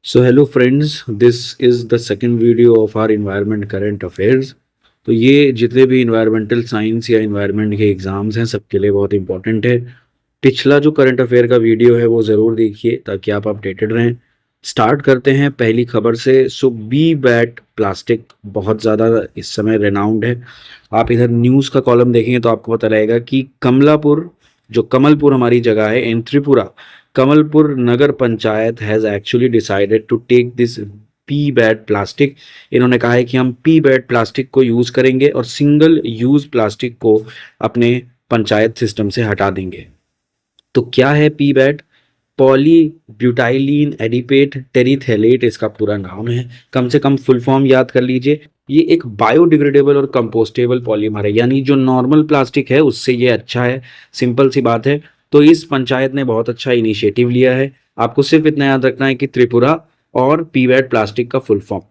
So hello friends, this is the second video of our environment current affairs। तो ये जितने भी environmental science या इन्वायरमेंट के एग्जाम्स हैं सबके लिए बहुत इंपॉर्टेंट है। पिछला जो करंट अफेयर का वीडियो है वो ज़रूर देखिए ताकि आप अपडेटेड रहें। स्टार्ट करते हैं पहली खबर से। सो बी बैट प्लास्टिक बहुत ज़्यादा इस समय रेनाउंड है। आप इधर न्यूज़ का कॉलम देखेंगे तो आपको पता लगेगा कि कमलापुर, जो कमलपुर हमारी जगह है in Tripura, Kamalpur Nagar Panchayat has actually decided to take this PET plastic. इन्होंने कहा है कि हम पी बैट प्लास्टिक को यूज़ करेंगे और सिंगल यूज़ प्लास्टिक को अपने पंचायत सिस्टम से हटा देंगे। तो क्या है पी बैट? पॉली ब्यूटाइलीन एडिपेट टेरिथेलेट इसका पूरा नाम है। कम से कम फुल फॉर्म याद कर लीजिए। ये एक बायोडिग्रेडेबल और कंपोस्टेबल पॉलीमर है, यानी जो नॉर्मल प्लास्टिक है उससे ये अच्छा है। सिंपल सी बात है। तो इस पंचायत ने बहुत अच्छा इनिशिएटिव लिया है। आपको सिर्फ इतना याद रखना है कि त्रिपुरा और पीवैट प्लास्टिक का फुल फॉर्म।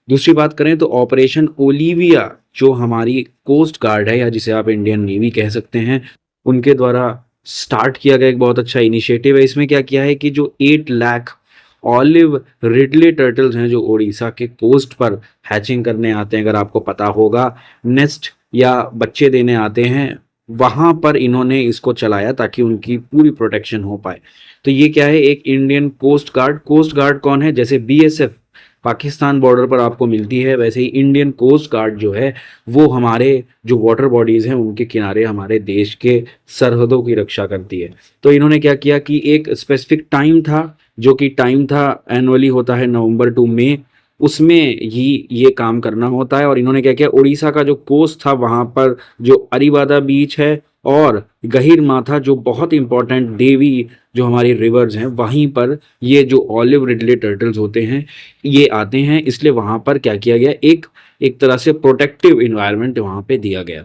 दूसरी बात करें तो ऑपरेशन ओलिविया, जो हमारी कोस्ट गार्ड है या जिसे आप इंडियन नेवी कह सकते हैं, उनके द्वारा स्टार्ट किया गया एक बहुत अच्छा इनिशिएटिव है। इसमें क्या किया है कि जो 8 लाख ऑलिव रिडले टर्टल्स हैं जो उड़ीसा के कोस्ट पर हैचिंग करने आते हैं, अगर आपको पता होगा, नेस्ट या बच्चे देने आते हैं, वहां पर इन्होंने इसको चलाया ताकि उनकी पूरी प्रोटेक्शन हो पाए। तो ये क्या है, एक Indian coast guard. Coast guard कौन है? जैसे बीएसएफ पाकिस्तान बॉर्डर पर आपको मिलती है, वैसे ही इंडियन कोस्ट गार्ड जो है वो हमारे जो वाटर बॉडीज हैं उनके किनारे हमारे देश के सरहदों की रक्षा करती है। तो इन्होंने क्या किया कि एक स्पेसिफिक टाइम था, जो कि टाइम था एनुअली होता है नवंबर टू मई, उसमें ही ये काम करना होता है। और इन्होंने क्या किया, उड़ीसा का जो कोस्ट था वहां पर जो अरिबादा बीच है और गहीर माथा, जो बहुत इंपॉर्टेंट देवी जो हमारी रिवर्स हैं, वहीं पर ये जो ऑलिव रिडले टर्टल्स होते हैं ये आते हैं। इसलिए वहां पर क्या किया गया, एक एक तरह से प्रोटेक्टिव इन्वायरमेंट वहां पे दिया गया,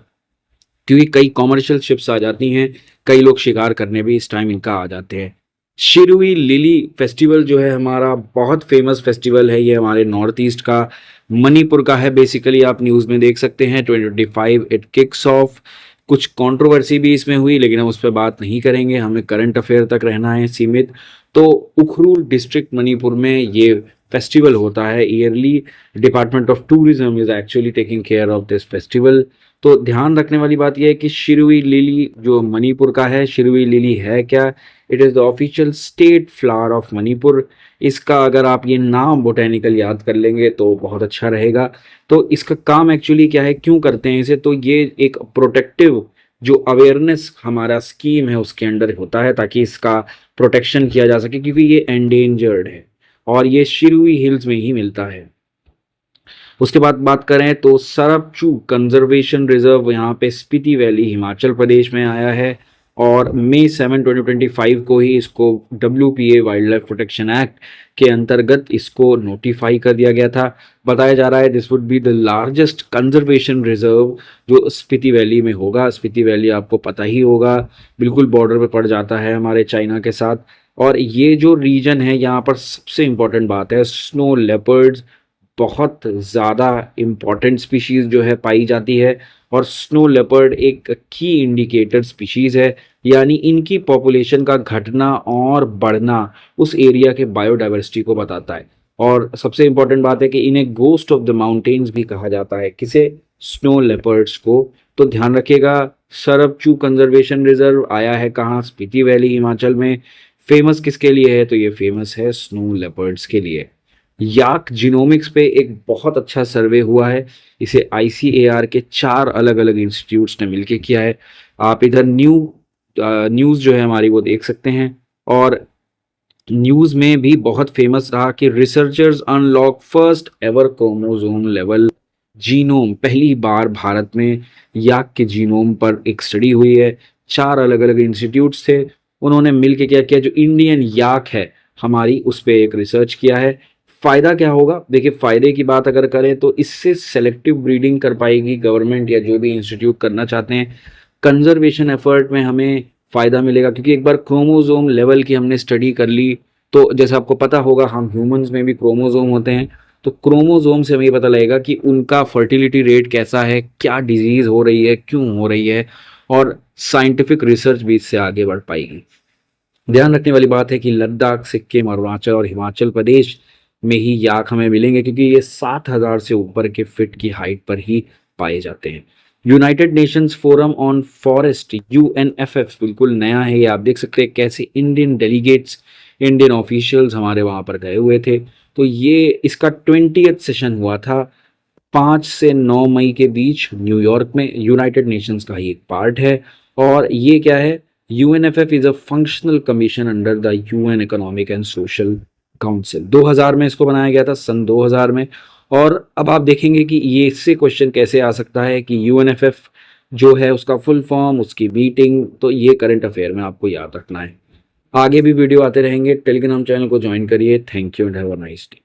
क्योंकि कई कॉमर्शियल शिप्स आ जाती हैं, कई लोग शिकार करने भी इस टाइम इनका आ जाते हैं। शिरुई लिली फेस्टिवल जो है हमारा बहुत फेमस फेस्टिवल है, ये हमारे नॉर्थ ईस्ट का मणिपुर का है। बेसिकली आप न्यूज़ में देख सकते हैं 2025 इट किक्स ऑफ। कुछ कंट्रोवर्सी भी इसमें हुई लेकिन हम उस पर बात नहीं करेंगे, हमें करंट अफेयर तक रहना है सीमित। तो उखरूल डिस्ट्रिक्ट मणिपुर में ये फेस्टिवल होता है yearly. Department of tourism is actually taking care of this festival. तो ध्यान रखने वाली बात यह है कि शिरुई लिली जो मणिपुर का है, शिरुई लिली है क्या? It is the official state flower of Manipur. इसका अगर आप ये नाम बोटेनिकल याद कर लेंगे तो बहुत अच्छा रहेगा। तो इसका काम एक्चुअली क्या है, क्यों करते हैं इसे? तो ये एक प्रोटेक्टिव जो अवेयरनेस हमारा स्कीम है उसके अंडर होता है, ताकि इसका प्रोटेक्शन किया जा सके, क्योंकि ये एंडेंजर्ड है और ये शिरुई हिल्स में ही मिलता है। उसके बाद बात करें तो सरपचू कंजर्वेशन रिजर्व यहाँ पे स्पीति वैली हिमाचल प्रदेश में आया है और मई 7 2025 को ही इसको WPA wild life protection act के अंतर्गत इसको नोटिफाई कर दिया गया था। बताया जा रहा है this would be the largest conservation reserve जो स्पीति वैली में होगा। स्पीति वैली आपको पता ही होगा, बिल्कुल बॉर्डर पे पड़ जाता है हमारे चाइना के साथ। और ये जो रीजन है यहाँ पर सबसे इम्पोर्टेंट बात है, स्नो लेपर्ड्स बहुत ज़्यादा इम्पॉर्टेंट स्पीशीज़ जो है पाई जाती है। और स्नो लेपर्ड एक की इंडिकेटर स्पीशीज़ है, यानी इनकी पॉपुलेशन का घटना और बढ़ना उस एरिया के बायोडाइवर्सिटी को बताता है। और सबसे इम्पॉर्टेंट बात है कि इन्हें गोस्ट ऑफ द माउंटेन्स भी कहा जाता है। किसे? स्नो लेपर्ड्स को। तो ध्यान रखिएगा, सरपचू कंजर्वेशन रिजर्व आया है कहाँ? स्पीति वैली हिमाचल में। फेमस किसके लिए है? तो ये फेमस है स्नो लेपर्ड्स के लिए। याक जीनोमिक्स पे एक बहुत अच्छा सर्वे हुआ है, इसे ICAR के 4 अलग अलग इंस्टीट्यूट्स ने मिलकर किया है। आप इधर न्यूज़ जो है हमारी वो देख सकते हैं। और न्यूज़ में भी बहुत फेमस रहा कि researchers unlock first ever chromosome level genome. पहली बार भारत में याक के जीनोम पर एक स्टडी हुई है। 4 अलग अलग इंस्टीट्यूट्स थे, उन्होंने मिलकर क्या किया, जो इंडियन याक है हमारी उस पर एक रिसर्च किया है। फ़ायदा क्या होगा? देखिए, फ़ायदे की बात अगर करें तो इससे सेलेक्टिव ब्रीडिंग कर पाएगी गवर्नमेंट या जो भी इंस्टीट्यूट करना चाहते हैं। कंजर्वेशन एफर्ट में हमें फ़ायदा मिलेगा, क्योंकि एक बार क्रोमोसोम लेवल की हमने स्टडी कर ली तो जैसे आपको पता होगा हम ह्यूमंस में भी क्रोमोसोम होते हैं। तो क्रोमोसोम से हमें ये पता लगेगा कि उनका फर्टिलिटी रेट कैसा है, क्या डिजीज़ हो रही है, क्यों हो रही है, और साइंटिफिक रिसर्च भी इससे आगे बढ़ पाएगी। ध्यान रखने वाली बात है कि लद्दाख, सिक्किम, अरुणाचल और हिमाचल प्रदेश में ही याक हमें मिलेंगे, क्योंकि ये 7,000 से ऊपर के फीट की हाइट पर ही पाए जाते हैं। United Nations forum on forest, UNFF, बिल्कुल नया है ये। आप देख सकते हैं कैसे इंडियन डेलीगेट्स, इंडियन ऑफिशियल्स हमारे वहाँ पर गए हुए थे। तो ये इसका 20th सेशन हुआ था 5 से 9 मई के बीच न्यूयॉर्क में। यूनाइटेड नेशंस का ही एक पार्ट है। और ये क्या है, UNFF is a functional commission under the UN economic and social council. 2000 में इसको बनाया गया था, सन 2000 में। और अब आप देखेंगे कि ये इससे क्वेश्चन कैसे आ सकता है कि यूएनएफएफ जो है उसका फुल फॉर्म, उसकी मीटिंग, तो ये करंट अफेयर में आपको याद रखना है। आगे भी वीडियो आते रहेंगे। टेलीग्राम चैनल को ज्वाइन करिए। Thank you and have a nice day.